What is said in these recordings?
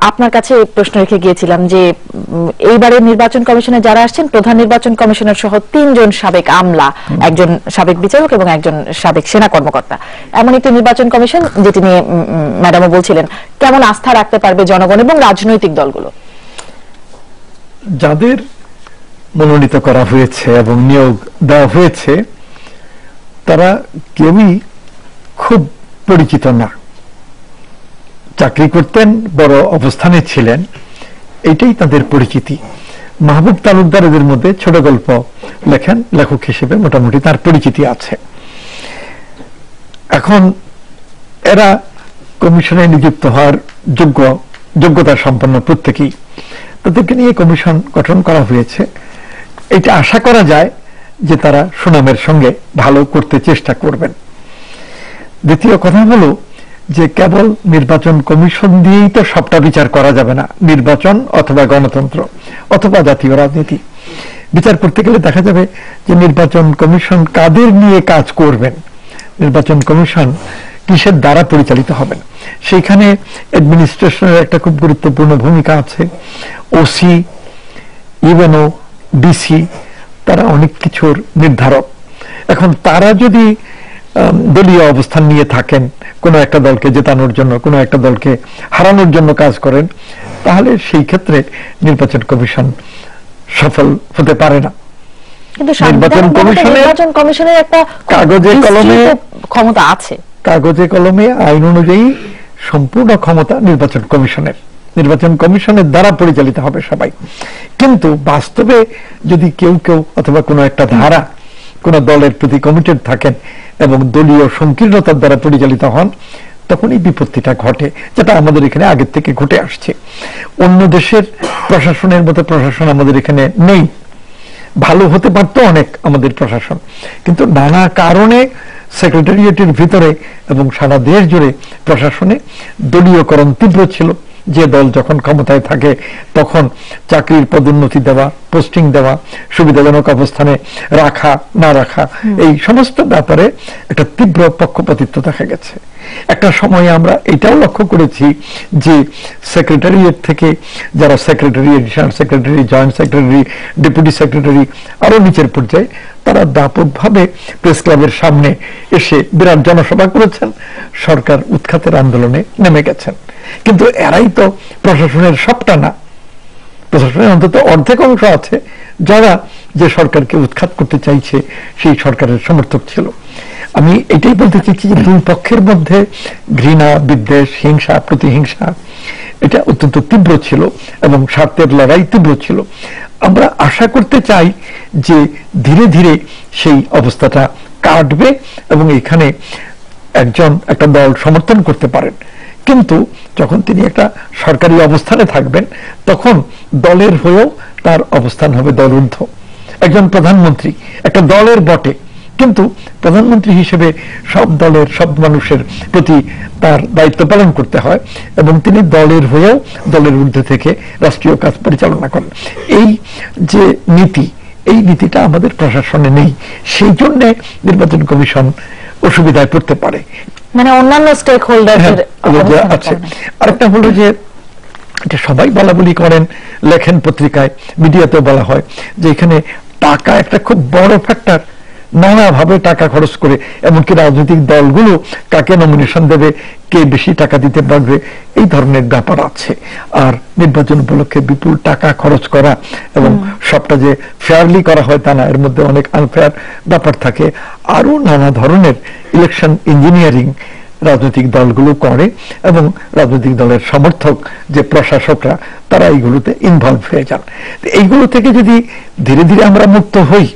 আপনার কাছে প্রশ্ন রেখে গিয়েছিলাম যে এইবারের নির্বাচন কমিশনে যারা আসছেন প্রধান নির্বাচন কমিশনার সহ 3 জন সাবেক আমলা, একজন সাবেক বিচারক এবং একজন সাবেক সেনা কর্মকর্তা, এমন একটি নির্বাচন কমিশন যেটি নিয়ে ম্যাডামও বলছিলেন কেমন আস্থা রাখতে পারবে জনগণ এবং রাজনৈতিক দলগুলো? যাদের মনোনীত করা হয়েছে এবং নিয়োগ দেওয়া হয়েছে তারা কেউই খুব পরিচিত না, চাকরি করতেন, বড় অবস্থানে ছিলেন, এটাই তাদের পরিচিতি। মাহবুব তালুকদার এদের মধ্যে ছোট গল্প লেখেন, লেখক হিসেবে মোটামুটি তার পরিচিতি আছে। এখন এরা কমিশনে নিযুক্ত হওয়ার যোগ্যতা সম্পন্ন প্রত্যেকেই, তাদেরকে নিয়ে কমিশন গঠন করা হয়েছে। এটা আশা করা যায় যে তারা সুনামের সঙ্গে ভালো করতে চেষ্টা করবেন। দ্বিতীয় কথা হলো যে কেবল নির্বাচন কমিশন দিয়েই তো সবটা বিচার করা যাবে না। নির্বাচন অথবা গণতন্ত্র অথবা জাতীয় রাজনীতি বিচার করতে গেলে দেখা যাবে যে নির্বাচন কমিশন কাদের নিয়ে কাজ করবেন, নির্বাচন কমিশন কিসের দ্বারা পরিচালিত হবেন, সেইখানে অ্যাডমিনিস্ট্রেশনের একটা খুব গুরুত্বপূর্ণ ভূমিকা আছে। ওসি, ইউএনও, ডিসি তারা অনেক কিছুর নির্ধারক। এখন তারা যদি দলীয় অবস্থান নিয়ে থাকেন, কোনো একটা দলকে জেতানোর জন্য, কোনো একটা দলকে হারানোর জন্য কাজ করেন, তাহলে সেই ক্ষেত্রে নির্বাচন কমিশন সফল হতে পারে না। কিন্তু নির্বাচন কমিশনের একটা কাগজে কলমে ক্ষমতা আছে, কাগজে কলমে আইন অনুযায়ী সম্পূর্ণ ক্ষমতা নির্বাচন কমিশনের, নির্বাচন কমিশনের দ্বারা পরিচালিত হবে সবাই। কিন্তু বাস্তবে যদি কেউ অথবা কোনো একটা ধারা কোন দলের প্রতি কমিটেড থাকেন এবং দলীয় সংকীর্ণতার দ্বারা পরিচালিত হন, তখন এই বিপত্তিটা ঘটে, যেটা আমাদের এখানে আগের থেকে ঘটে আসছে। অন্য দেশের প্রশাসনের মতো প্রশাসন আমাদের এখানে নেই। ভালো হতে পারতো অনেক আমাদের প্রশাসন, কিন্তু নানা কারণে সেক্রেটারিয়েটের ভিতরে এবং সারা দেশ জুড়ে প্রশাসনে দলীয়করণ তীব্র ছিল। যে দল যখন ক্ষমতায় থাকে তখন চাকরির পদোন্নতি দেওয়া, পোস্টিং দেওয়া, সুবিধাজনক অবস্থানে রাখা না রাখা, এই সমস্ত ব্যাপারে একটা তীব্র পক্ষপাতিত্ব দেখা গেছে। একটা সময়ে আমরা এটাও লক্ষ্য করেছি যে সেক্রেটারিয়েট থেকে যারা secretary, additional secretary, joint secretary, deputy secretary, আরো নিচের পর্যায়ে, তারা ব্যাপকভাবে প্রেস ক্লাবের সামনে এসে বিরাট জনসভা করেছেন, সরকার উৎখাতের আন্দোলনে নেমে গেছেন। কিন্তু এরাই তো প্রশাসনের সবটা না, প্রশাসনের অন্তত অর্ধেক অংশ আছে যারা যে সরকারকে উৎখাত করতে চাইছে সেই সরকারের সমর্থক ছিল। আমি এটাই বলতে চাইছি যে দুই পক্ষের মধ্যে ঘৃণা, বিদ্বেষ, হিংসা, প্রতিহিংসা এটা অত্যন্ত তীব্র ছিল এবং স্বার্থের লড়াই তীব্র ছিল। আমরা আশা করতে চাই যে ধীরে ধীরে সেই অবস্থাটা কাটবে এবং এখানে একটা দল সমর্থন করতে পারেন, কিন্তু যখন তিনি একটা সরকারি অবস্থানে থাকবেন তখন দলের হয়েও তার অবস্থান হবে দলঊর্ধ্ব। একজন প্রধানমন্ত্রী একটা দলের বটে, কিন্তু প্রধানমন্ত্রী হিসেবে সব দলের সব মানুষের প্রতি তার দায়িত্ব পালন করতে হয় এবং তিনি দলের হয়েও দলের ঊর্ধ্বে থেকে রাষ্ট্রীয় কাজ পরিচালনা করেন। এই যে নীতি, এই নীতিটা আমাদের প্রশাসনে নেই, সেই জন্য নির্বাচন কমিশন অসুবিধায় পড়তে পারে। মানে অন্যান্য স্টেক হোল্ডারদের আছে। আরেকটা হলো যে এটা সবাই বলাবলি করেন, লেখেন পত্রিকায়, মিডিয়াতেও বলা হয় যে এখানে টাকা একটা খুব বড় ফ্যাক্টর। নানাভাবে টাকা খরচ করে, এমনকি রাজনৈতিক দলগুলো কাকে নমিনেশন দেবে, কে বেশি টাকা দিতে পারবে, এই ধরনের ব্যাপার আছে। আর নির্বাচন উপলক্ষে বিপুল টাকা খরচ করা এবং সবটা যে ফেয়ারলি করা হয় তা না, এর মধ্যে অনেক আনফেয়ার ব্যাপার থাকে। আরো নানা ধরনের ইলেকশন ইঞ্জিনিয়ারিং রাজনৈতিক দলগুলো করে এবং রাজনৈতিক দলের সমর্থক যে প্রশাসকরা তারা এইগুলোতে ইনভলভ হয়ে যান। এইগুলো থেকে যদি ধীরে ধীরে আমরা মুক্ত হই,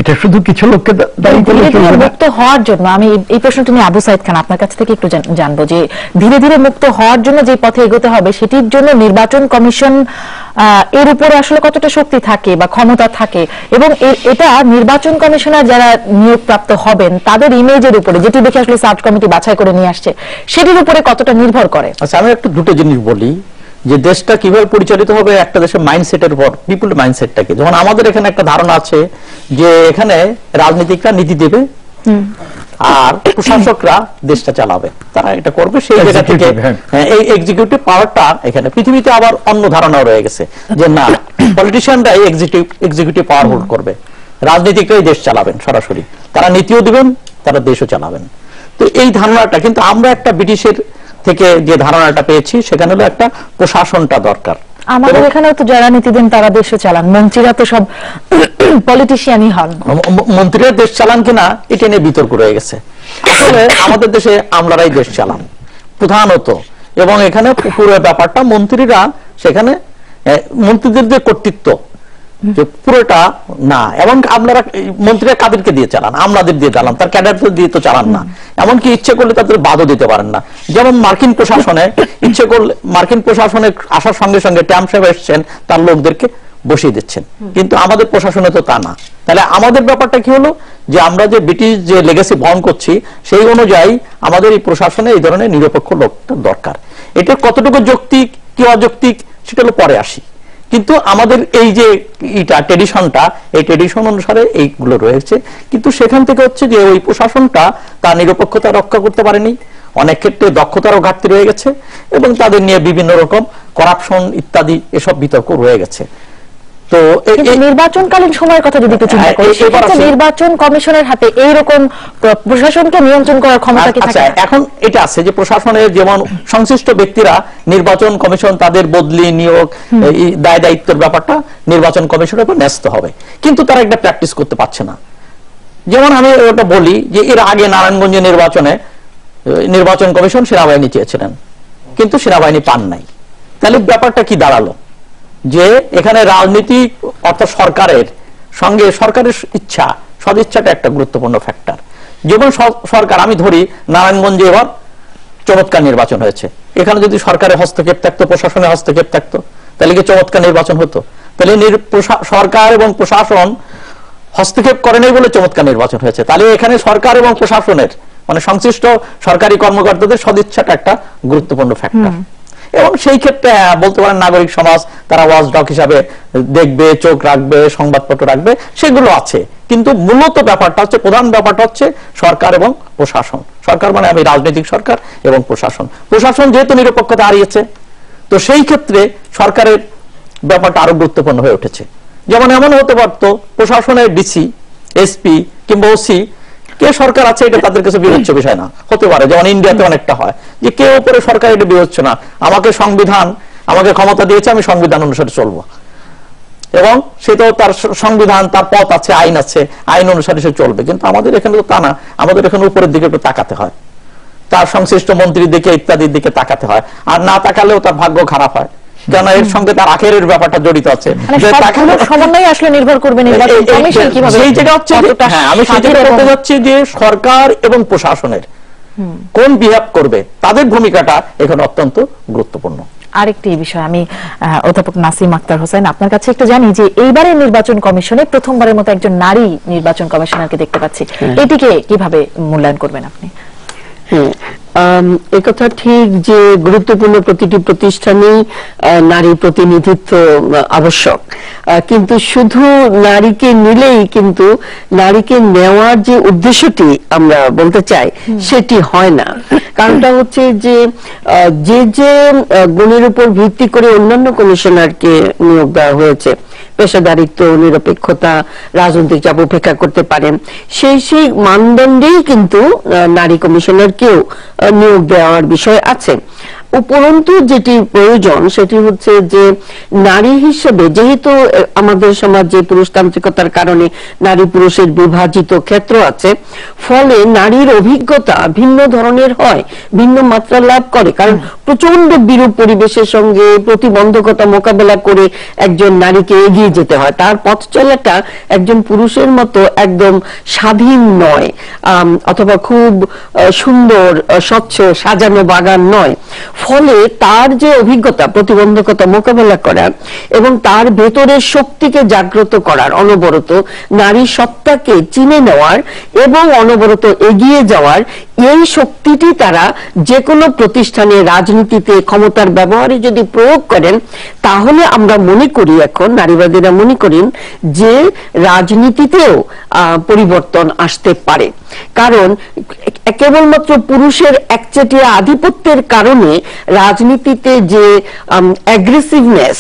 এটা শুধু কিছু লোককে দায়ী করে চলবে না। মুক্ত হওয়ার জন্য আমি এই প্রশ্নটা নিয়ে আবু সাইদ খান আপনার কাছ থেকে একটু জানবো যে ধীরে ধীরে মুক্ত হওয়ার জন্য যে পথে এগোতে হবে সেটির জন্য নির্বাচন কমিশন এর উপরে আসলে কতটা শক্তি থাকে বা ক্ষমতা থাকে, এবং এটা নির্বাচন কমিশনার যারা নিয়োগপ্রাপ্ত হবেন তাদের ইমেজের উপরে, যেটি দেখে আসলে সার্চ কমিটি বাছাই করে নিয়ে আসছে, সেটির উপরে কতটা নির্ভর করে? আচ্ছা, আমি একটু দুটো জিনিস বলি যে দেশটা কিভাবে পরিচালিত হবে একটা দেশের মাইন্ডসেটের উপর, পিপল মাইন্ডসেটটাকে। যেমন আমাদের এখানে একটা ধারণা আছে যে এখানে রাজনীতিকরা নীতি দেবে, আর প্রশাসকরা দেশটা চালাবে, তারা এটা করবে। সেই জায়গা থেকে এই এক্সিকিউটিভ পাওয়ারটা এখানে পৃথিবীতে আবার অন্য ধারণা রয়ে গেছে যে না, পলিটিশিয়ানরাই এক্সিকিউটিভ পাওয়ার হোল্ড করবে, রাজনীতিকরাই দেশ চালাবেন সরাসরি, তারা নীতিও দিবেন, তারা দেশও চালাবেন। তো এই ধারণাটা কিন্তু আমরা একটা ব্রিটিশের থেকে যে ধারণাটা পেয়েছি সেখানে হলো একটা প্রশাসনটা দরকার। আমাদের এখানেও তো যারা নীতি দেন তারা দেশও চালান, মন্ত্রীরা তো সব পলিটিশিয়ানই হন। মন্ত্রীরা দেশ চালান কিনা এটা নিয়ে বিতর্ক রয়ে গেছে। আসলে আমাদের দেশে আমলারাই দেশ চালান প্রধানত, এবং এখানে পুরো ব্যাপারটা মন্ত্রীরা, সেখানে মন্ত্রীদের যে কর্তৃত্ব যে পুরোটা না, এবং আপনারা মন্ত্রীরা কাদেরকে দিয়ে চালান? আমলাদের দিয়ে চালান, তার ক্যাডারদের দিয়ে তো চালান না। এমনকি ইচ্ছে করলে তাদের বাদও দিতে পারেন না। যেমন মার্কিন প্রশাসনে ইচ্ছে করলে, মার্কিন প্রশাসনে আসার সঙ্গে সঙ্গে ট্রাম্প সাহেব এসছেন, তার লোকদেরকে বসিয়ে দিচ্ছেন, কিন্তু আমাদের প্রশাসনে তো তা না। তাহলে আমাদের ব্যাপারটা কি হলো যে আমরা যে ব্রিটিশ যে লেগেসি বহন করছি সেই অনুযায়ী আমাদের এই প্রশাসনে এই ধরনের নিরপেক্ষ লোকটা দরকার। এটা কতটুকু যৌক্তিক কি অযৌক্তিক সেটা হলো পরে আসি, কিন্তু আমাদের এই যে ট্রেডিশনটা, এই ট্রেডিশন অনুসারে এইগুলো রয়েছে। কিন্তু সেখান থেকে হচ্ছে যে ওই প্রশাসনটা তার নিরপেক্ষতা রক্ষা করতে পারেনি, অনেক ক্ষেত্রে দক্ষতারও ঘাটতি রয়ে গেছে, এবং তাদের নিয়ে বিভিন্ন রকম করাপশন ইত্যাদি এসব বিতর্ক রয়ে গেছে। তো নির্বাচনকালীন সময়ের কথা যদি একটু চিন্তা করি, নির্বাচন কমিশনের হাতে এইরকম প্রশাসনকে নিয়ন্ত্রণ করার ক্ষমতা কি থাকে? এখন এটা আছে যে প্রশাসনের যেমন সংশ্লিষ্ট ব্যক্তিরা, নির্বাচন কমিশন তাদের বদলি, নিয়োগ, দায় দায়িত্বের ব্যাপারটা নির্বাচন কমিশনের উপর ন্যস্ত হবে, কিন্তু তারা একটা প্র্যাকটিস করতে পারছে না। যেমন আমি ওটা বলি যে এর আগে নারায়ণগঞ্জে নির্বাচনে নির্বাচন কমিশন সেনাবাহিনী চেয়েছিলেন, কিন্তু সেনাবাহিনী পান নাই। তাহলে ব্যাপারটা কি দাঁড়ালো যে এখানে রাজনীতি অর্থাৎ সরকারের সঙ্গে সরকারের ইচ্ছা, সদিচ্ছাটা একটা গুরুত্বপূর্ণ ফ্যাক্টর। যেমন সরকার, আমি ধরি নারায়ণগঞ্জে এবার চমৎকার নির্বাচন হয়েছে, এখানে যদি সরকারের হস্তক্ষেপ থাকতো, প্রশাসনের হস্তক্ষেপ থাকতো, তাহলে কি চমৎকার নির্বাচন হতো? তাহলে সরকার এবং প্রশাসন হস্তক্ষেপ করে নাই বলে চমৎকার নির্বাচন হয়েছে। তাহলে এখানে সরকার এবং প্রশাসনের মানে সংশ্লিষ্ট সরকারি কর্মকর্তাদের সদিচ্ছাটা একটা গুরুত্বপূর্ণ ফ্যাক্টর। এবং সেই ক্ষেত্রে বলতে পারেন নাগরিক সমাজ তারা ওয়াচডগ হিসাবে দেখবে, চোখ রাখবে, সংবাদপত্র রাখবে, সেগুলো আছে। কিন্তু মূলত ব্যাপারটা হচ্ছে, প্রধান ব্যাপারটা হচ্ছে সরকার এবং প্রশাসন। সরকার মানে আমি রাজনৈতিক সরকার, এবং প্রশাসন, প্রশাসন যেহেতু নিরপেক্ষতা হারিয়েছে, তো সেই ক্ষেত্রে সরকারের ব্যাপারটা আরো গুরুত্বপূর্ণ হয়ে উঠেছে। যেমন এমন হতে পারত প্রশাসনের ডিসি, এসপি কিংবা ওসি, কে সরকার আছে এটা তাদের কাছে বিবেচ্য বিষয় না, হতে পারে। যেমন ইন্ডিয়াতে অনেকটা হয় যে কেউ উপরে সরকার, এটা বিবেচ্য না, আমাকে সংবিধান আমাকে ক্ষমতা দিয়েছে, আমি সংবিধান অনুসারে চলবো, এবং সেটাও তার সংবিধান, তার পথ আছে, আইন আছে, আইন অনুসারে সে চলবে। কিন্তু আমাদের এখানে তো তা না, আমাদের এখানে উপরের দিকে একটু তাকাতে হয়, তার সংশ্লিষ্ট মন্ত্রীর দিকে ইত্যাদির দিকে তাকাতে হয়, আর না তাকালেও তার ভাগ্য খারাপ হয়, কারণ এর সঙ্গে তার আখেরের ব্যাপারটা জড়িত আছে। সমন্বয় আসলে নির্ভর করবে নির্বাচন কমিশন কিভাবে। সেই জায়গা হচ্ছে, হ্যাঁ, আমি সেই জায়গা বলতে যাচ্ছি যে সরকার এবং প্রশাসনের কোন বিহেভ করবে, তাদের ভূমিকাটা এখানে অত্যন্ত গুরুত্বপূর্ণ। আরেকটি বিষয় আমি অধ্যাপক নাসিম আক্তার হোসেন আপনার কাছে একটু জানি যে এইবারের নির্বাচন কমিশনে প্রথমবারের মতো একজন নারী নির্বাচন কমিশনারকে দেখতে পাচ্ছি, এটিকে কিভাবে মূল্যায়ন করবেন আপনি? একথা ঠিক যে গুরুত্বপূর্ণ প্রতিটি প্রতিষ্ঠানেই নারী প্রতিনিধিত্ব আবশ্যক, কিন্তু শুধু নারীকে নিলেই কিন্তু নারীকে নেওয়ার যে উদ্দেশ্যটি আমরা বলতে চাই সেটি হয় না। কারণটা হচ্ছে যে যে গুণের উপর ভিত্তি করে অন্যান্য কমিশনারকে নিয়োগ দেওয়া হয়েছে, পেশাদারিত্ব, নিরপেক্ষতা, রাজনৈতিক চাপ উপেক্ষা করতে পারেন, সেই মানদণ্ডেই কিন্তু নারী কমিশনারকেও নিয়োগ দেওয়ার বিষয় আছে। উপরন্তু যেটি প্রয়োজন সেটি হচ্ছে যে নারী হিসেবে, যেহেতু আমাদের সমাজে পুরুষতান্ত্রিকতার কারণে নারী পুরুষের বিভাজিত ক্ষেত্র আছে, ফলে নারীর অভিজ্ঞতা ভিন্ন ধরনের হয়, ভিন্ন মাত্রা লাভ করে। কারণ প্রচন্ড বিরূপ পরিবেশের সঙ্গে প্রতিবন্ধকতা মোকাবেলা করে একজন নারীকে এগিয়ে যেতে হয়, তার পথ চলাটা একজন পুরুষের মতো একদম স্বাধীন নয়, অথবা খুব সুন্দর স্বচ্ছ সাজানো বাগান নয়। ফলে তার যে অভিজ্ঞতা প্রতিবন্ধকতা মোকাবেলা করার এবং তার ভেতরের শক্তিকে জাগ্রত করার, অনবরত নারী সত্তাকে চিনে নেওয়ার এবং অনবরত এগিয়ে যাওয়ার, এই শক্তিটি তারা যে কোনো প্রতিষ্ঠানে, রাজনীতিতে, ক্ষমতার ব্যবহারে যদি প্রয়োগ করেন, তাহলে আমরা মনে করি, এখন নারীবাদীরা মনে করেন যে রাজনীতিতেও পরিবর্তন আসতে পারে। কারণ কেবলমাত্র পুরুষের একচেটিয়া আধিপত্যের কারণে রাজনীতিতে যে অ্যাগ্রেসিভনেস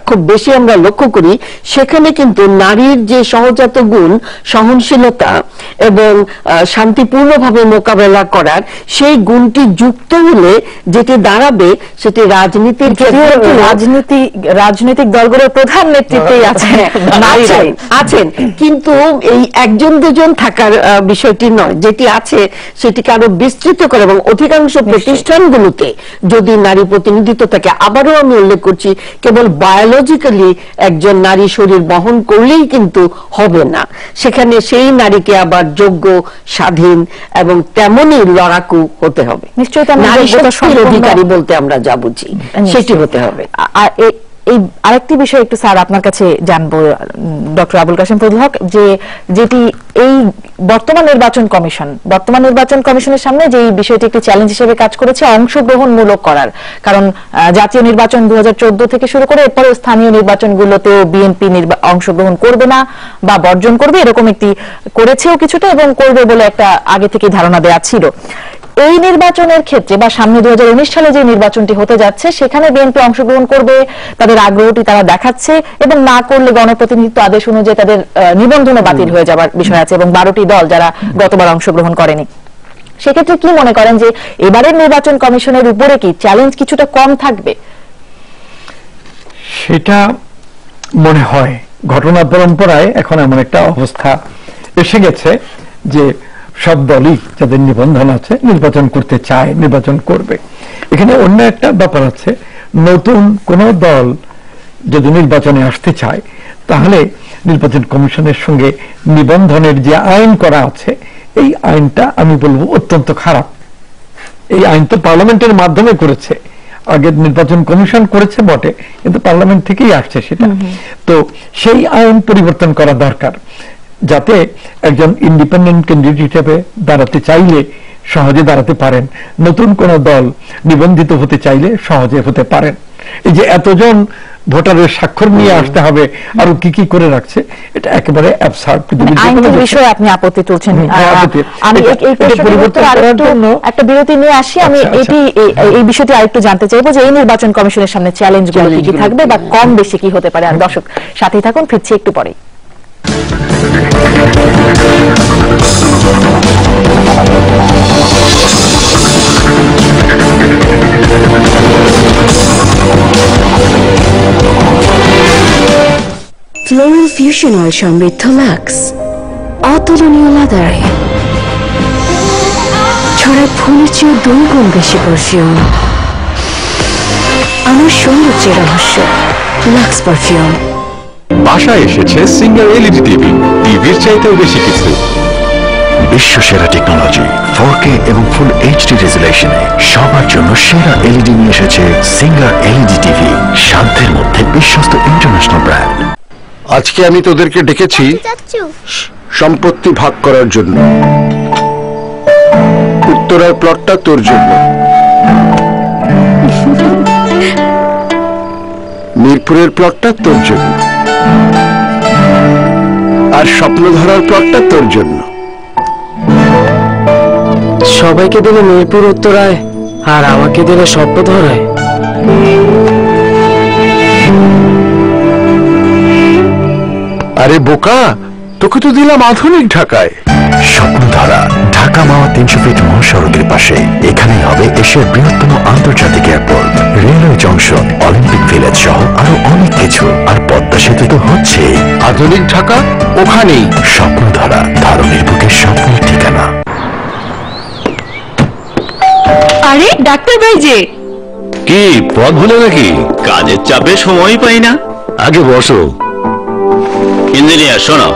খুব বেশি আমরা লক্ষ্য করি, সেখানে কিন্তু নারীর যে সহজাত গুণ, সহনশীলতা এবং শান্তিপূর্ণভাবে মোকাবেলা করার সেই গুণটি যুক্ত হলে যেটি দাঁড়াবে, সেটি রাজনীতির রাজনৈতিক দলগুলোর প্রধান নেতৃত্বেই আছেন, কিন্তু এই একজন দুজন থাকার বিষয়টি নয়, যেটি আছে সেটিকে আরো বিস্তৃত করে এবং অধিকাংশ প্রতিষ্ঠানগুলোতে যদি নারী প্রতিনিধিত্ব থাকে, আবারও আমি উল্লেখ করছি, কেবল বায়োলজিক্যালি একজন নারী শরীর বহন করলেই কিন্তু হবে না, সেখানে সেই নারীকে আবার যোগ্য, স্বাধীন এবং তেমনই লড়াকু হতে হবে। নিশ্চয়ই নারী শক্তির অধিকারী বলতে আমরা যা বুঝি সেটি হতে হবে। আর এই আরেকটি বিষয় একটু স্যার আপনার কাছে জানবো, ডক্টর আবুল কাশেম ফজলুল হক, যেটি এই বর্তমান নির্বাচন কমিশনের সামনে যে বিষয়টি একটি চ্যালেঞ্জ হিসেবে কাজ করেছে, অংশগ্রহণমূলক করার। কারণ জাতীয় নির্বাচন 2014 থেকে শুরু করে এরপরে স্থানীয় নির্বাচনগুলোতেও বিএনপি অংশগ্রহণ করবে না বা বর্জন করবে, এরকম একটি করেছেও কিছুটা, এবং করবে বলে একটা আগে থেকে ধারণা দেওয়া ছিল। এই নির্বাচনের ক্ষেত্রে বা সামনে 2019 সালে যে নির্বাচনটি হতে যাচ্ছে, সেখানে বিএনপি অংশগ্রহণ করবে, তাদের আগ্রহটি তারা দেখাচ্ছে, এবং না করলে গণপ্রতিনিধিত্ব আদেশ অনুযায়ী তাদের নিবন্ধন বাতিল হয়ে যাবার বিষয় আছে, এবং 12টি দল যারা গতবার অংশগ্রহণ করেনি। সেক্ষেত্রে কি মনে করেন যে এবারের নির্বাচন কমিশনের উপরে কি চ্যালেঞ্জ কিছুটা কম থাকবে? সেটা মনে হয় ঘটনা পরম্পরায় এখন এমন একটা অবস্থা এসে গেছে যে সব দলই যাদের নিবন্ধন আছে নির্বাচন করতে চায়, নির্বাচন করবে। এখানে অন্য একটা ব্যাপার আছে, নতুন কোন দল যদি নির্বাচনে আসতে চায়, তাহলে নির্বাচন কমিশনের সঙ্গে নিবন্ধনের যে আইন করা আছে, এই আইনটা আমি বলবো অত্যন্ত খারাপ। এই আইন তো পার্লামেন্টের মাধ্যমে করেছে, আগে নির্বাচন কমিশন করেছে বটে, কিন্তু পার্লামেন্ট থেকেই আসছে সেটা। তো সেই আইন পরিবর্তন করা দরকার, যাতে একজন ইন্ডিপেন্ডেন্ট ক্যান্ডিডেট হিসেবে দাঁড়াতে চাইলে সহজে দাঁড়াতে পারেন, নতুন কোন দল নিবন্ধিত হতে চাইলে সহজে হতে পারেন। এই যে এতজন ভোটারের স্বাক্ষর নিয়ে আসতে হবে, আরো কি কি করে রাখছে, এটা একেবারে অ্যাবসার্ড। আইনের বিষয়ে আপনি আপত্তি তুলছেন। আমি একটা বিরতি নিয়ে আসি। আমি এই বিষয়টি আরেকটু জানতে চাইবো যে এই নির্বাচন কমিশনের সামনে চ্যালেঞ্জ গুলো কি থাকবে বা কম বেশি কি হতে পারে। আর দর্শক সাথেই থাকুন, ফিরছি একটু পরে। ফ্লোরাল ফিউশন অয়েল সমৃদ্ধ লাক্স, অতুলনীয় লাদারে ছড়ায় ফুলের চেয়ে 2 গুণ বেশি পারফিউম। আমার সৌন্দর্যের রহস্য লাক্স পারফিউম। বাসায় এসেছে সিঙ্গার এলইডি টিভি, টিভির চাইতেও বেশি কিছু। বিশ্বসেরা টেকনোলজি, 4K এবং ফুল এইচডি রেজুলেশনে সবার জন্য সেরা এলইডি নিয়ে এসেছে সিঙ্গার এলইডি টিভি, সাধ্যের মধ্যে বিশ্বস্ত ইন্টারন্যাশনাল ব্র্যান্ড। আজকে আমি তোদেরকে ডেকেছি সম্পত্তি ভাগ করার জন্য। উত্তরার প্লটটা তোর জন্য, মিরপুরের প্লটটা তোর জন্য, আর স্বপ্নধারার প্লটটা তোর জন্য। সবাইকে দিলে মিরপুর উত্তরায়, আর আমাকে দিলে স্বপ্নধারায়। আরে বোকা, তোকে তো দিলাম আধুনিক ঢাকায়। স্বপ্নধারা, ঢাকা মাওয়া 300 ফিট মহাসড়কের পাশে। এখানেই হবে এশিয়ার বৃহত্তম আন্তর্জাতিক airport, railway junction, Olympic village সহ আরো অনেক কিছু। আর পদ্মা সেতু তো হচ্ছে। আধুনিক ঢাকা ওখানেই। স্বপ্নধারা, ধারণের বুকে স্বপ্নের ঠিকানা। আরে ডাক্তার ভাই যে কি পথ ভুলে নাকি? কাজের চাপে সময় পাই না। আগে বসো। ইঞ্জিনিয়ার শোনো,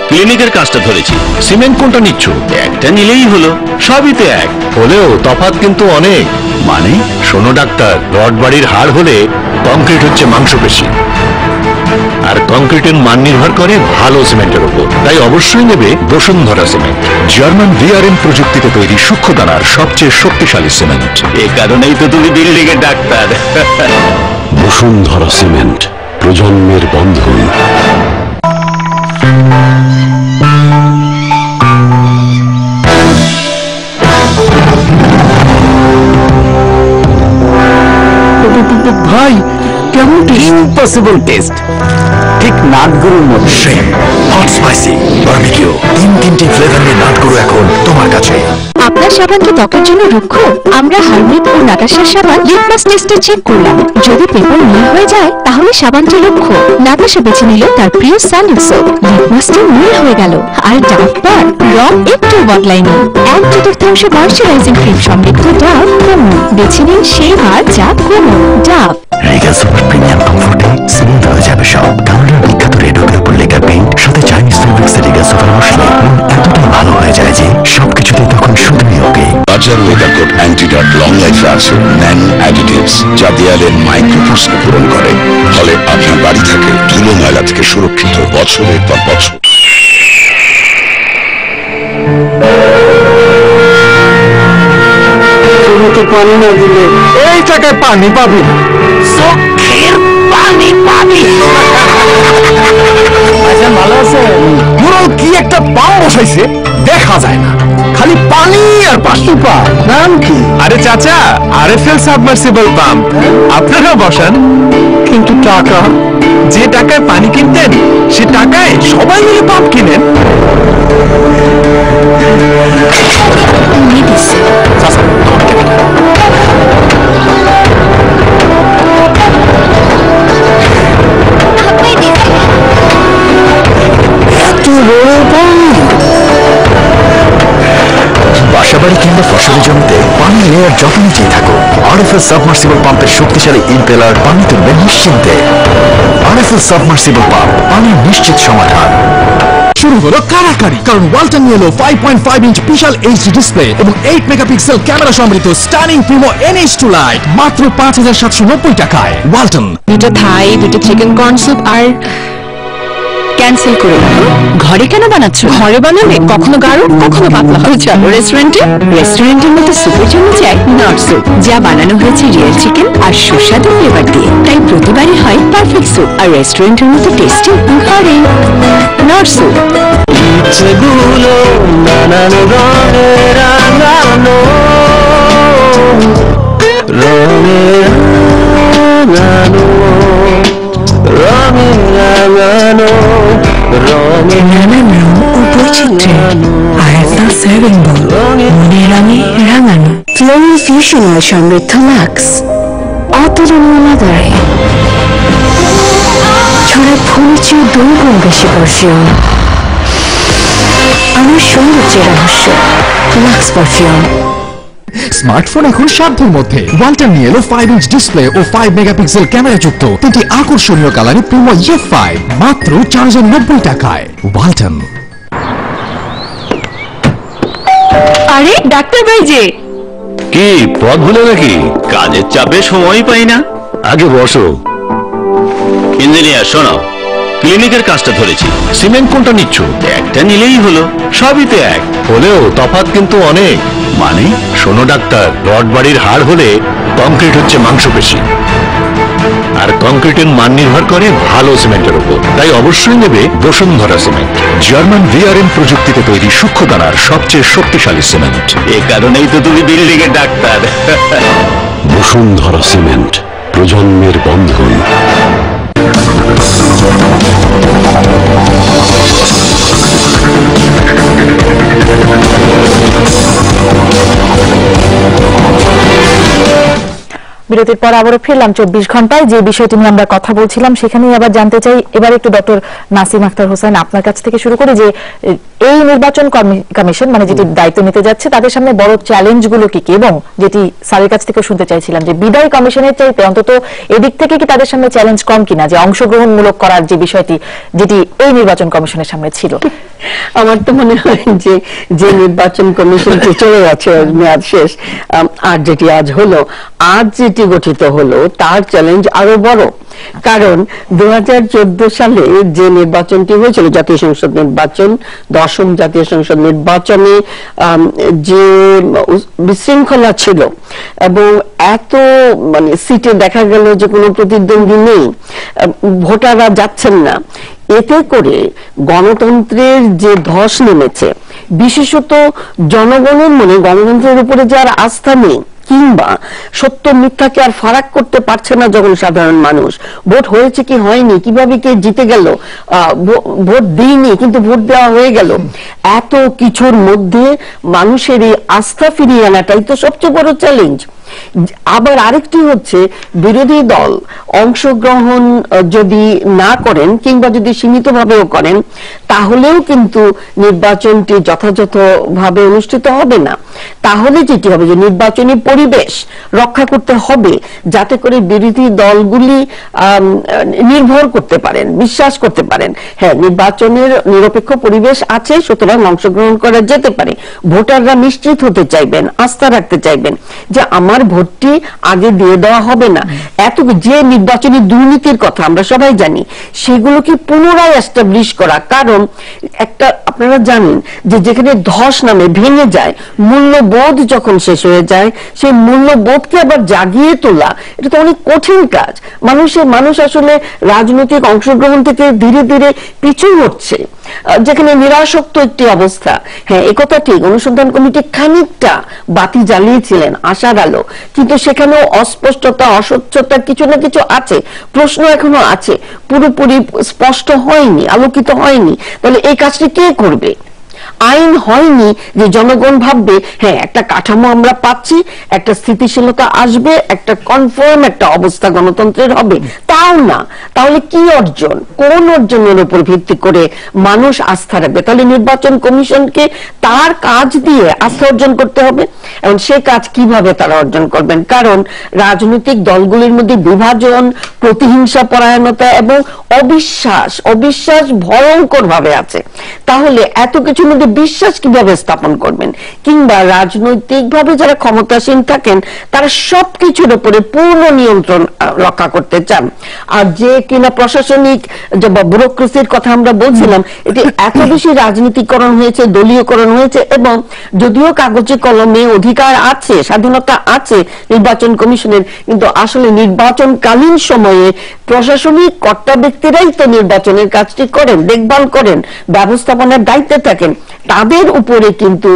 ক্লিনিকের কাজটা ধরেছি। সিমেন্ট কোনটা নিচ্ছ? একটা নিলেই হলো, সবই তো এক। হলেও তফাৎ কিন্তু অনেক। মানে? শোনো ডাক্তার, রড বাড়ির হাড় হলে কংক্রিট হচ্ছে মাংসপেশি, আর কংক্রিটের মান নির্ভর করে ভালো সিমেন্টের উপর। তাই অবশ্যই নেবে বসুন্ধরা সিমেন্ট। জার্মান ভিআরএম প্রযুক্তিতে তৈরি সূক্ষ্ম দানার সবচেয়ে শক্তিশালী সিমেন্ট। এ কারণেই তো তুমি বিল্ডিং এর ডাক্তার। বসুন্ধরা সিমেন্ট, প্রজন্মের বন্ধন। ভাই কেমন ইম্পসিবল টেস্ট, ঠিক নাটগুরুর মতো। হট স্পাইসি বারবিকিউ, তিনটি ফ্লেভার নিয়ে নাটগুরু এখন তোমার কাছে। আপনার সাবান কি ত্বকের জন্য রুক্ষ? আমরা হারমিট ও নাতাশার সাবান লিটমাস টেস্টে চেক করলাম। যদি পেপার নীল হয়ে যায় তাহলে সাবানটি রুক্ষ। নাতাশা বেছে নিল তার প্রিয় স্যান্ডেল সোপ, লিটমাসটি নীল হয়ে গেল। আর ডাভ বার রং একটু বদলায়নি। 1/4 ময়শ্চারাইজিং ক্রিম সমৃদ্ধ ডাভ কোমল। বেছে নিন সেই হার যা কোমল। ডাভ রিগেল সুপার প্রিমিয়াম কমফোর্টে স্মুথ হয়ে যাবে সব। কানাডার বিখ্যাত রেড ওকের উপর লেখা পেইন্ট, সাথে চাইনিজ ফেব্রিক্সে রিগেল সুপার বসলে এতটাই ভালো হয়ে যায় যে সবকিছুতে তখন শুধুই ওকে। বাজার ওয়েদার কোট অ্যান্টিডট লং লাইফে আছে ন্যানো অ্যাডিটিভস, যা দেয়ালের মাইক্রোফোর্সকে পূরণ করে। ফলে আপনার বাড়ি থেকে ধুলো ময়লা থেকে সুরক্ষিত বছরের পর বছর। পানি না দিলে এই টাকায় পানি পাবি, চোখের পানি পানি। ভালো আছে? মুরল কি একটা পাম্প বসাইছে দেখা যায় না, খালি পানি আর পানি। নাম কি? আরে চাচা, আরএফএল সাবমার্সিবল পাম্প। আপনারা বসান। কিন্তু টাকা, যে টাকায় পানি কিনতেন সে টাকায় সবাই মিলে পাম্প কিনেন। বাসাবাড়ি কিংবা ফসলের জমিতে পানি নেওয়ার যত্ন নিতেই থাকো। আরএফএল সাবমার্সিবল পাম্পের শক্তিশালী ইম্পেলার পানি তুলবে নিশ্চিন্তে। আরএফএল সাবমার্সিবল পাম্প, পানির নিশ্চিত সমাধান। শুরু হলো কারাকারি, কারণ ওয়ালটন নিয়ে এলো 5.5 ইঞ্চ বিশাল এইচডি ডিসপ্লে এবং 8 মেগাপিক্সেল ক্যামেরা সমৃদ্ধ স্টানিং প্রিমো NH2 লাইট মাত্র 5,790 টাকায়। ওয়ালটন। দুটো থাই, দুটো চিকেন কর্ন স্যুপ আর ক্যান্সেল করে দাও। ঘরে কেন বানাচ্ছ? ঘরে বানালে কখনো গাঢ় কখনো পাতলা হয়। চলো রেস্টুরেন্টে। রেস্টুরেন্টের মতো স্যুপের জন্য চাই নট স্যুপ, যা বানানো হয়েছে রিয়েল চিকেন আর সুস্বাদু ফ্লেভার দিয়ে। তাই প্রতিবারই হয় পারফেক্ট স্যুপ। আর রেস্টুরেন্টের মতো টেস্টি ঘরে নট স্যুপ। ইচ্ছেগুলো নানান রঙে রাঙানো, রঙে রাঙানো, রঙে রাঙানো, রঙে নানান রং ও বৈচিত্র্যে আরএফএল সার্ভিং বোল, মনে রঙে রাঙানো। ফ্লোরি ফিউশন অয়েল সমৃদ্ধ লাক্স, অতুলনীয় আদরে ছড়ায় ফুলের চেয়ে 2 গুণ বেশি পারফিউম। আমার সৌন্দর্যের রহস্য লাক্স পারফিউম। স্মার্টফোন এখন সাধ্যের মধ্যে। ওয়ালটন নিয়ে এলো 5 ইঞ্চ ডিসপ্লে ও 5 মেগাপিক্সেল ক্যামেরা যুক্ত 3টি আকর্ষণীয় কালারে প্রিমো F5 মাত্র 490 টাকায়। ওয়ালটন। আরে ডাক্তার ভাই যে কি পথ ভুলে নাকি? কাজের চাপে সময়ই পাই না। আগে বসো। ইঞ্জিনিয়ার শোনো, ক্লিনিকের কাজটা ধরেছি। সিমেন্ট কোনটা নিচ্ছ? একটা নিলেই হলো, সবই তো এক। হলেও তফাৎ কিন্তু অনেক। মানে? শোনো ডাক্তার, রড বাড়ির হাড় হলে কংক্রিট হচ্ছে মাংসপেশি, আর কংক্রিটের মান নির্ভর করে ভালো সিমেন্টের উপর। তাই অবশ্যই নেবে বসুন্ধরা সিমেন্ট। জার্মান ভিআরএম প্রযুক্তিতে তৈরি সূক্ষ্ম দানার সবচেয়ে শক্তিশালী সিমেন্ট। এ কারণেই তো তুমি বিল্ডিং এর ডাক্তার। বসুন্ধরা সিমেন্ট, প্রজন্মের বন্ধন। বিরতির পর আবারও ফিরলাম 24 ঘন্টায়। যে বিষয়টি নিয়ে আমরা কথা বলছিলাম সেখানেই আবার জানতে চাই এবার একটু ডক্টর নাসিম আক্তার হোসেন আপনার কাছ থেকে শুরু করে যে এই নির্বাচন কমিশন মানে যেটি দায়িত্ব নিতে যাচ্ছে তাদের সামনে বড় চ্যালেঞ্জগুলো কি কি, এবং যেটি স্যারের কাছ থেকে শুনতে চাইছিলাম যে বিদায়ী কমিশনের চাইতে অন্তত এদিক থেকে কি তাদের সামনে চ্যালেঞ্জ কম কিনা, যে অংশগ্রহণমূলক করার যে বিষয়টি যেটি এই নির্বাচন কমিশনের সামনে ছিল। আমার তো মনে হয় যে নির্বাচন কমিশন চলে গেছে, মেয়াদ শেষ, আর যেটি আজ হলো, আজ যেটি গঠিত হলো তার চ্যালেঞ্জ আরো বড়। কারণ 2014 সালে যে নির্বাচনটি হয়েছিল, জাতীয় সংসদ নির্বাচন, 10ম জাতীয় সংসদ নির্বাচনে যে বিশৃঙ্খলা ছিল এবং এত মানে সিটে দেখা গেল যে কোনো প্রতিদ্বন্দ্বী নেই, ভোটাররা যাচ্ছেন না, এতে করে গণতন্ত্রের যে ধস নেমেছে, বিশেষত জনগণের মনে গণতন্ত্রের উপরে যার আস্থা নেই কিংবা সত্য মিথ্যাকে আর ফারাক করতে পারছে না যখন সাধারণ মানুষ, ভোট হয়েছে কি হয়নি, কিভাবে কে জিতে গেল, ভোট দিইনি কিন্তু ভোট দেওয়া হয়ে গেল, এত কিছুর মধ্যে মানুষের এই আস্থা ফিরিয়ে আনাটাই তো সবচেয়ে বড় চ্যালেঞ্জ। আবার আরেকটি হচ্ছে বিরোধী দল অংশগ্রহণ যদি না করেন কিংবা যদি সীমিতভাবেও করেন তাহলেও কিন্তু নির্বাচনটি যথাযথভাবে অনুষ্ঠিত হবে না। তাহলে যেটি হবে যে নির্বাচনী পরিবেশ রক্ষা করতে হবে যাতে করে বিরোধী দলগুলি নির্ভর করতে পারেন, বিশ্বাস করতে পারেন হ্যাঁ নির্বাচনের নিরপেক্ষ পরিবেশ আছে, সুতরাং অংশগ্রহণ করা যেতে পারে। ভোটাররা নিশ্চিত হতে চাইবেন, আস্থা রাখতে চাইবেন যে আমার ভোটটি আগে দিয়ে দেওয়া হবে না। এত যে নির্বাচনী দুর্নীতির কথা আমরা সবাই জানি, সেগুলোকে পুনরায় এস্টাবলিশ করা। কারণ একটা আপনারা জানেন যে যেখানে ধস নামে ভেঙে যায়, মূল্যবোধ যখন শেষ হয়ে যায়, সেই মূল্যবোধকে আবার জাগিয়ে তোলা এটা তো অনেক কঠিন কাজ। মানুষ আসলে রাজনৈতিক অংশগ্রহণ থেকে ধীরে ধীরে পিছু হচ্ছে, যেখানে নিরাসক্ত একটি অবস্থা। হ্যাঁ একথা ঠিক, অনুসন্ধান কমিটি খানিকটা বাতি জ্বালিয়েছিলেন, আশার আলো, কিন্তু সেখানেও অস্পষ্টতা, অস্বচ্ছতা কিছু না কিছু আছে, প্রশ্ন এখনো আছে, পুরোপুরি স্পষ্ট হয়নি, আলোকিত হয়নি। তাহলে এই কাজটি কে করবে? আইন হয়নি যে জনগণ ভাববে হ্যাঁ একটা কাঠামো আমরা পাচ্ছি, একটা স্থিতিশীলতা আসবে, একটা কনফার্ম একটা অবস্থা গণতন্ত্রের হবে, তাও না। তাহলে কি অর্জন, কোন অর্জনের উপর ভিত্তি করে মানুষ আস্থা রাখবে? তাহলে নির্বাচন কমিশনকে তার কাজ দিয়ে আস্থা অর্জন করতে হবে। এবং সে কাজ কিভাবে তারা অর্জন করবেন? কারণ রাজনৈতিক দলগুলির মধ্যে বিভাজন, প্রতিহিংসা পরায়ণতা এবং অবিশ্বাস ভয়ঙ্কর ভাবে আছে। তাহলে এত কিছুর মধ্যে বিশ্বাস কিভাবে স্থাপন করবেন? কিংবা রাজনৈতিক ভাবে যারা ক্ষমতাসীন থাকেন তারা সবকিছুর উপরে পূর্ণ নিয়ন্ত্রণ রক্ষা করতে চান। আর যে কিনা প্রশাসনিক যে ব্যুরোক্রেসির কথা আমরা বলছিলাম, এটি এত বেশি রাজনীতিকরণ হয়েছে, দলীয়করণ হয়েছে, এবং যদিও কাগজে কলমে অধিকার আছে, স্বাধীনতা আছে নির্বাচন কমিশনের, কিন্তু আসলে নির্বাচনকালীন সময়ে প্রশাসনিক কর্তা ব্যক্তিরাই তো নির্বাচনের কাজটি করেন, দেখভাল করেন, ব্যবস্থাপনার দায়িত্বে থাকেন। তাদের উপরে কিন্তু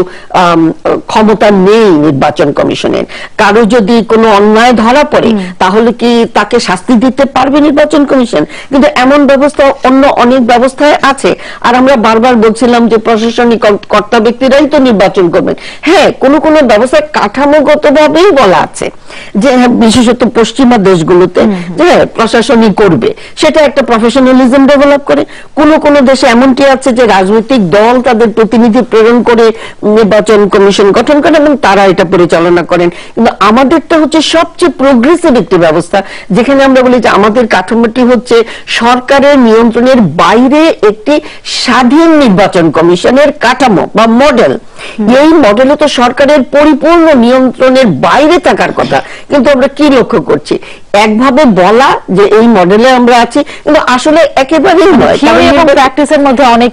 ক্ষমতা নেই নির্বাচন কমিশনের। কারো যদি কোনো অন্যায় ধরা পড়ে তাহলে কি তাকে শাস্তি দিতে পারবে নির্বাচন কমিশন? কিন্তু এমন ব্যবস্থা অন্য অনেক ব্যবস্থায় আছে। আর আমরা বারবার বলছিলাম যে প্রশাসনিক কর্তা ব্যক্তিরাই তো নির্বাচন করবেন। হ্যাঁ কোনো কোনো ব্যবস্থায় কাঠামোগতভাবেই বলা আছে যে বিশেষত পশ্চিমা দেশগুলোতে যে প্রশাসনই করবে, সেটা একটা প্রফেশনালিজম ডেভেলপ করে। কোনো কোনো দেশে এমনটি আছে যে রাজনৈতিক দল তাদের প্রতিনিধি প্রেরণ করে নির্বাচন কমিশন গঠন করেন এবং তারা এটা পরিচালনা করেন। কিন্তু আমাদেরটা হচ্ছে সবচেয়ে প্রোগ্রেসিভ একটি ব্যবস্থা, যেখানে আমরা বলি যে আমাদের কাঠামোটি হচ্ছে সরকারের নিয়ন্ত্রণের বাইরে একটি স্বাধীন নির্বাচন কমিশনের কাঠামো বা মডেল। এই মডেলে তো সরকারের পরিপূর্ণ নিয়ন্ত্রণের বাইরে থাকার কথা, কিন্তু আমরা কি লক্ষ্য করছি? একভাবে বলা যে এই মডেলে আমরা আছি, কিন্তু আসলে একেবারেই নয়। প্র্যাকটিসের মধ্যে অনেক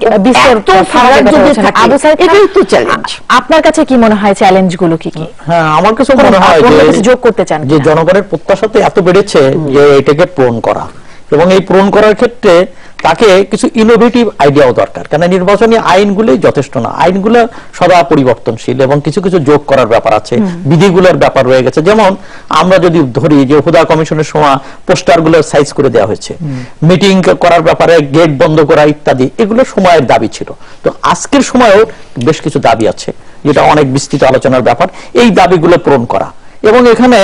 এটাই তো চ্যালেঞ্জ। আপনার কাছে কি মনে হয় চ্যালেঞ্জগুলো কি কি? হ্যাঁ আমার কাছে মনে হয় যে যোগ করতে চান যে জনগণের প্রত্যাশাতে এত বেড়েছে যে এটাকে পূরণ করা, এবং এই পূরণ করার ক্ষেত্রে তাকে কিছু ইনোভেটিভ আইডিয়াও দরকার। কেন নির্বাচনী আইনগুলোই যথেষ্ট না, আইনগুলো সদা পরিবর্তনশীল এবং কিছু কিছু যোগ করার ব্যাপার আছে, বিধিগুলোর ব্যাপার রয়ে গেছে। যেমন আমরা যদি ধরি যে হুদা কমিশনের সময় পোস্টারগুলোর সাইজ করে দেওয়া হয়েছে, মিটিং করার ব্যাপারে গেট বন্ধ করা ইত্যাদি, এগুলো সময়ের দাবি ছিল। তো আজকের সময়েও বেশ কিছু দাবি আছে যেটা অনেক বিস্তৃত আলোচনার ব্যাপার, এই দাবিগুলো পূরণ করা। এবং এখানে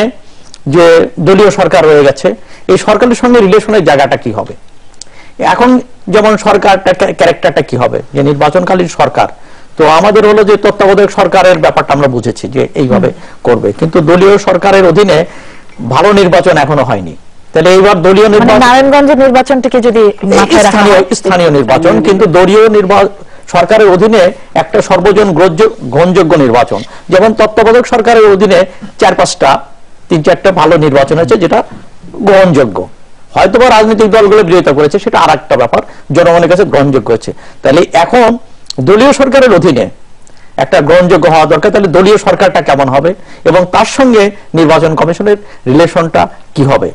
যে দলীয় সরকার রয়ে গেছে, এই সরকারের সঙ্গে রিলেশনের জায়গাটা কি হবে। এখন যেমন সরকারটা ক্যারেক্টারটা কি হবে, যে নির্বাচনকালীন সরকার, তো আমাদের হলো যে তত্ত্বাবধায়ক সরকারের ব্যাপারটা আমরা বুঝেছি যে এইভাবে করবে, কিন্তু দলীয় সরকারের অধীনে ভালো নির্বাচন এখনো হয়নি। তাহলে এইবার দলীয় নির্বাচন, নারায়ণগঞ্জের নির্বাচনটিকে যদি স্থানীয় নির্বাচন, কিন্তু দলীয় সরকারের অধীনে একটা সর্বজন গ্রহণযোগ্য নির্বাচন, যেমন তত্ত্বাবধায়ক সরকারের অধীনে 3-4টা ভালো নির্বাচন আছে যেটা গ্রহণযোগ্য, হয়তোবা রাজনৈতিক দলগুলো বিরোধিতা করেছে, সেটা আর একটা ব্যাপার, জনগণের কাছে গ্রহণযোগ্য হয়েছে। তাহলে এখন দলীয় সরকারের অধীনে একটা গ্রহণযোগ্য হওয়া দরকার। তাহলে দলীয় সরকারটা কেমন হবে এবং তার সঙ্গে নির্বাচন কমিশনের রিলেশনটা কি হবে।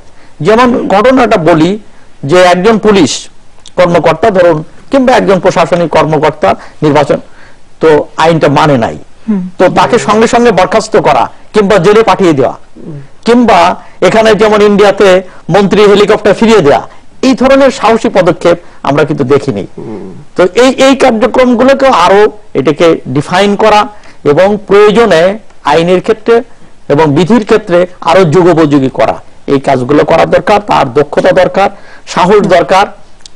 যেমন ঘটনাটা বলি যে একজন পুলিশ কর্মকর্তা ধরুন কিংবা একজন প্রশাসনিক কর্মকর্তা নির্বাচন তো আইনটা মানে নাই, তো তাকে সঙ্গে সঙ্গে বরখাস্ত করা কিংবা জেলে পাঠিয়ে দেওয়া, কিংবা এখানে যেমন ইন্ডিয়াতে মন্ত্রী হেলিকপ্টার ফিরিয়ে দেওয়া, এই ধরনের সাহসী পদক্ষেপ আমরা কিন্তু দেখিনি। তো এই কার্যক্রমগুলোকে আরো এটাকে ডিফাইন করা এবং প্রয়োজনে আইনের ক্ষেত্রে এবং বিধির ক্ষেত্রে আরো যুগোপযোগী করা, এই কাজগুলো করা দরকার। তার দক্ষতা দরকার, সাহস দরকার,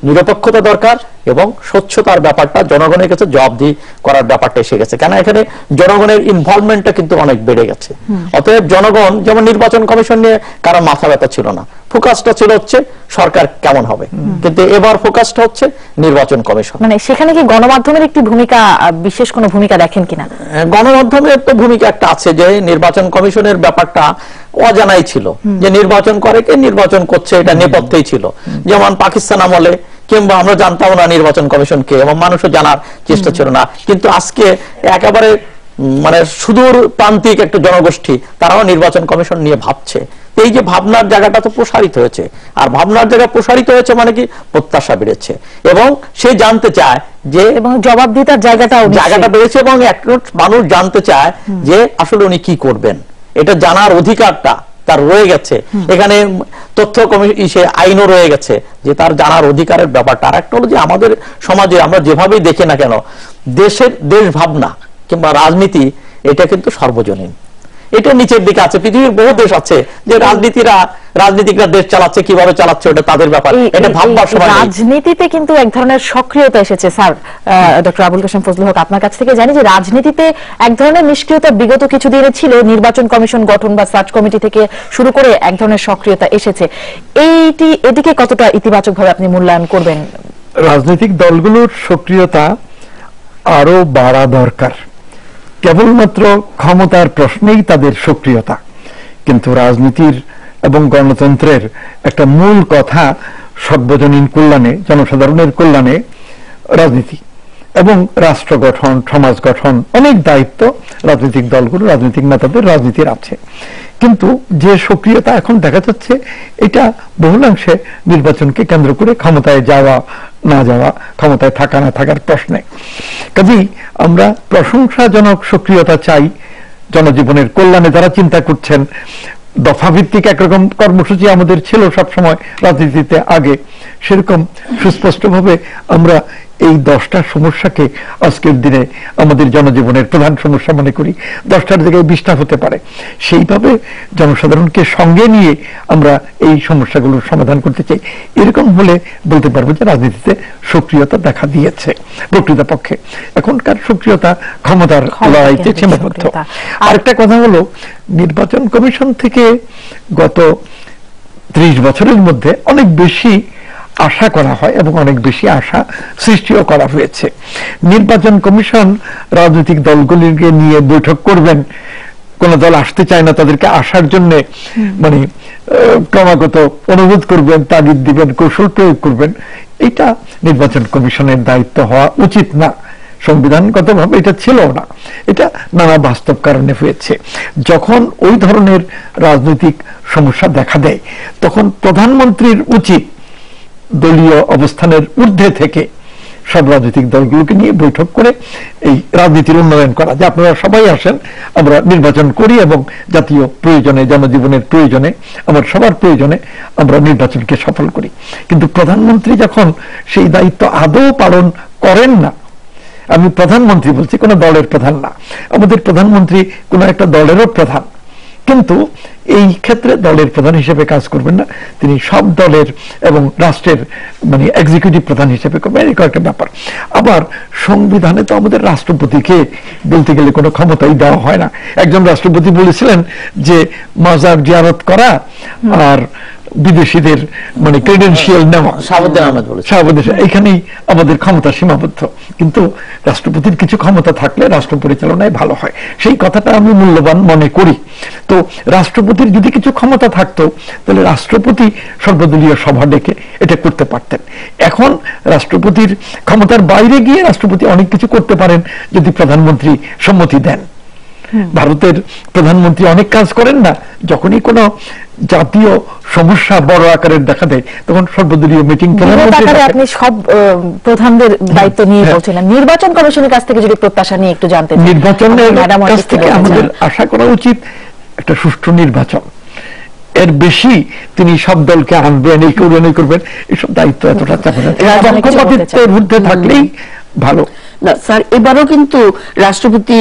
নিরপেক্ষতা দরকার এবং স্বচ্ছতার ব্যাপারটা, জনগণের কাছে জবাবদিহি করার ব্যাপারটা এসে গেছে। কেন এখানে জনগণের ইনভলভমেন্টটা কিন্তু অনেক বেড়ে গেছে। অতএব জনগণ, যেমন নির্বাচন কমিশন নিয়ে কারো মাথা ব্যথা ছিল না, ফোকাসটা ছিল হচ্ছে সরকার কেমন হবে, কিন্তু এবার ফোকাসটা হচ্ছে নির্বাচন কমিশন। মানে সেখানে কি গণমাধ্যমের একটি ভূমিকা, বিশেষ কোনো ভূমিকা দেখেন কিনা? গণমাধ্যমের তো ভূমিকা একটা আছে, যে নির্বাচন কমিশনের ব্যাপারটা অজানাই ছিল, যে নির্বাচন করে কে, নির্বাচন করছে, এটা নেপথ্যেই ছিল। যেমন পাকিস্তান আমলে কিংবা আমরা জানতাম না নির্বাচন কমিশন কে এবং মানুষও জানার চেষ্টা ছিল না, কিন্তু আজকে একেবারে মানে সুদূর প্রান্তিক একটা জনগোষ্ঠী তারাও নির্বাচন কমিশন নিয়ে ভাবছে। এই যে ভাবনার জায়গাটা তো প্রসারিত হয়েছে, আর ভাবনার জায়গা প্রসারিত হয়েছে মানে কি প্রত্যাশা বেড়েছে এবং সে জানতে চায় যে, এবং জবাবদিহিতার জায়গাটা বেড়েছে এবং মানুষ জানতে চায় যে আসলে উনি কি করবেন, এটা জানার অধিকারটা তার রয়ে গেছে। এখানে তথ্য আইনও রয়ে গেছে যে তার জানার অধিকারের ব্যাপারটা। আর একটা হলো যে আমাদের সমাজে আমরা যেভাবেই দেখি না কেন, দেশ ভাবনা কিংবা রাজনীতি এটা কিন্তু সর্বজনীন, এটা নিচের দিকে আছে। পৃথিবীর বহু দেশ আছে যে রাজনীতিকরা দেশ চালাচ্ছে, কিভাবে চালাচ্ছে ওটা তাদের ব্যাপার, এটা ভাববার সময় নেই। রাজনীতিতে কিন্তু এক ধরনের সক্রিয়তা এসেছে। স্যার, ডক্টর আবুল কাশেম ফজলুল হক, আপনার কাছ থেকে জানি যে রাজনীতিতে এক ধরনের নিষ্ক্রিয়তা বিগত কিছুদিনে ছিল, নির্বাচন কমিশন গঠন বা সার্চ কমিটি থেকে শুরু করে এক ধরনের সক্রিয়তা এসেছে। এদিকে কতটা ইতিবাচকভাবে আপনি মূল্যায়ন করবেন? রাজনৈতিক দলগুলোর সক্রিয়তা আরো বাড়া দরকার। কেবলমাত্র ক্ষমতার প্রশ্নেই তাদের সক্রিয়তা, কিন্তু রাজনীতির এবং গণতন্ত্রের একটা মূল কথা সর্বজনীন কল্যাণে, জনসাধারণের কল্যাণে রাজনীতি এবং রাষ্ট্র গঠন, সমাজ গঠন, অনেক দায়িত্ব রাজনৈতিক দলগুলো, রাজনৈতিক নেতাদের রাজনীতির আছে। কিন্তু যে সক্রিয়তা এখন দেখা যাচ্ছে এটা বহুলাংশে নির্বাচনকে কেন্দ্র করে ক্ষমতায় যাওয়া না যাওয়া, ক্ষমতায় থাকা না থাকার প্রশ্নে। কাজেই আমরা প্রশংসাজনক সক্রিয়তা চাই জনজীবনের কল্যাণে যারা চিন্তা করছেন। দফাভিত্তিক একরকম কর্মসূচি আমাদের ছিল সবসময় রাজনীতিতে আগে, সেরকম সুস্পষ্টভাবে আমরা এই 10টা সমস্যাকে আজকের দিনে আমাদের জনজীবনের প্রধান সমস্যা মনে করি। 10টার জায়গায় 20টা হতে পারে। সেইভাবে জনসাধারণকে সঙ্গে নিয়ে আমরা এই সমস্যাগুলোর সমাধান করতে চাই। এরকম হলে বলতে পারবো যে রাজনীতিতে সক্রিয়তা দেখা দিয়েছে প্রকৃতপক্ষে। এখনকার সক্রিয়তা ক্ষমতার লড়াইতে সীমাবদ্ধ। আরেকটা কথা হলো, নির্বাচন কমিশন থেকে গত 30 বছরের মধ্যে অনেক বেশি আশা করা হয় এবং অনেক বেশি আশা সৃষ্টিও করা হয়েছে। নির্বাচন কমিশন রাজনৈতিক দলগুলিকে নিয়ে বৈঠক করবেন, কোন দল আসতে চায় না তাদেরকে আসার জন্য মানে ক্রমাগত অনুরোধ করবেন, তাগিদ দিবেন, কৌশল প্রয়োগ করবেন। এটা নির্বাচন কমিশনের দায়িত্ব হওয়া উচিত না, সংবিধানগতভাবে এটা ছিল না। এটা নানা বাস্তব কারণে হয়েছে। যখন ওই ধরনের রাজনৈতিক সমস্যা দেখা দেয় তখন প্রধানমন্ত্রীর উচিত দলীয় অবস্থানের ঊর্ধ্বে থেকে সব রাজনৈতিক দলগুলোকে নিয়ে বৈঠক করে এই রাজনীতির উন্নয়ন করা, যে আপনারা সবাই আসেন, আমরা নির্বাচন করি এবং জাতীয় প্রয়োজনে, জনজীবনের প্রয়োজনে, আমার সবার প্রয়োজনে আমরা নির্বাচনকে সফল করি। কিন্তু প্রধানমন্ত্রী যখন সেই দায়িত্ব আদৌ পালন করেন না, আমি প্রধানমন্ত্রী বলছি, কোনো দলের প্রধান না, আমাদের প্রধানমন্ত্রী কোনো একটা দলেরও প্রধান, কিন্তু এই ক্ষেত্রে দলের প্রধান হিসেবে কাজ করবেন না, তিনি সব দলের এবং রাষ্ট্রের মানে এক্সিকিউটিভ প্রধান হিসেবে করবেন, এই কয়েকটা ব্যাপার। আবার সংবিধানে তো আমাদের রাষ্ট্রপতিকে বলতে গেলে কোনো ক্ষমতাই দেওয়া হয় না। একজন রাষ্ট্রপতি বলেছিলেন যে মাজার জিয়ারত করা আর বিদেশিদের মানে ক্রেডেনশিয়াল নেওয়া, শাহাবুদ্দিন আহমেদ বলেছেন, এইখানেই আমাদের ক্ষমতা সীমাবদ্ধ। কিন্তু রাষ্ট্রপতির কিছু ক্ষমতা থাকলে রাষ্ট্র পরিচালনায় ভালো হয়, সেই কথাটা আমি মূল্যবান মনে করি। তো রাষ্ট্রপতির যদি কিছু ক্ষমতা থাকতো তাহলে রাষ্ট্রপতি সর্বদলীয় সভা ডেকে এটা করতে পারতেন। এখন রাষ্ট্রপতির ক্ষমতার বাইরে গিয়ে রাষ্ট্রপতি অনেক কিছু করতে পারেন যদি প্রধানমন্ত্রী সম্মতি দেন। ভারতের প্রধানমন্ত্রী অনেক কাজ করেন না, যখনই কোনো জাতীয় সমস্যা বড় আকারের দেখা দেয় তখন সর্বদলীয় মিটিং আপনি সব প্রধানদের দায়িত্ব নিয়ে বলছিলেন। নির্বাচন কমিশনের কাছ থেকে যদি প্রত্যাশা নিয়ে একটু জানতে চাই, নির্বাচনের কাছ থেকে আমাদের আশা করা উচিত একটা সুষ্ঠু নির্বাচন। এর বেশি তিনি সব দলকে আনবেন, এই করবেন, এই করবেন, এসব দায়িত্ব এতটা চাপে না, পক্ষপাতিত্বের মধ্যে থাকলেই ভালো। না স্যার, এবারও কিন্তু রাষ্ট্রপতি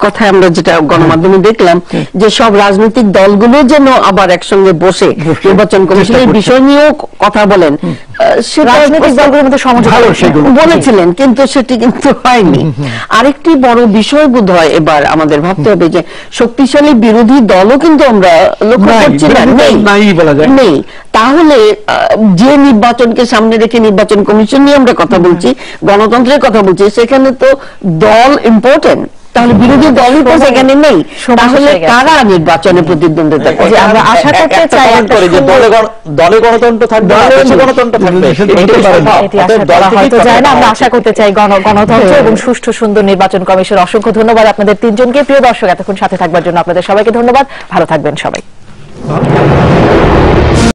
কথায় আমরা যেটা গণমাধ্যমে দেখলাম যে সব রাজনৈতিক দলগুলো যেন আবার একসঙ্গে বসে নির্বাচন কমিশনের বিষয় নিয়েও কথা বলেন, রাজনৈতিক দলগুলোর মধ্যে সমঝোতা বলেছিলেন, কিন্তু সেটি কিন্তু হয়নি। আরেকটি বড় বিষয় বোধ হয় এবার আমাদের ভাবতে হবে যে শক্তিশালী বিরোধী দলও কিন্তু আমরা লক্ষ্য করছি না, নেই। তাহলে যে নির্বাচনকে সামনে রেখে নির্বাচন কমিশন নিয়ে আমরা কথা বলছি, গণতন্ত্রের কথা বলছি, সেখানে তো দল ইম্পর্টেন্ট, তাহলে বিরোধী দলই তো সেখানে নেই, তাহলে কারা নির্বাচনে প্রতিদ্বন্দ্বিতা করবে? আমরা আশা করতে চাই যে দলে গণতন্ত্র থাকবে, গণতন্ত্র থাকবে, হয়তো যায় না। আমরা আশা করতে চাই গণতন্ত্র এবং সুষ্ঠু সুন্দর নির্বাচন কমিশন। অসংখ্য ধন্যবাদ আপনাদের তিনজনকে। প্রিয় দর্শক, এতক্ষণ সাথে থাকবার জন্য আপনাদের সবাইকে ধন্যবাদ। ভালো থাকবেন সবাই।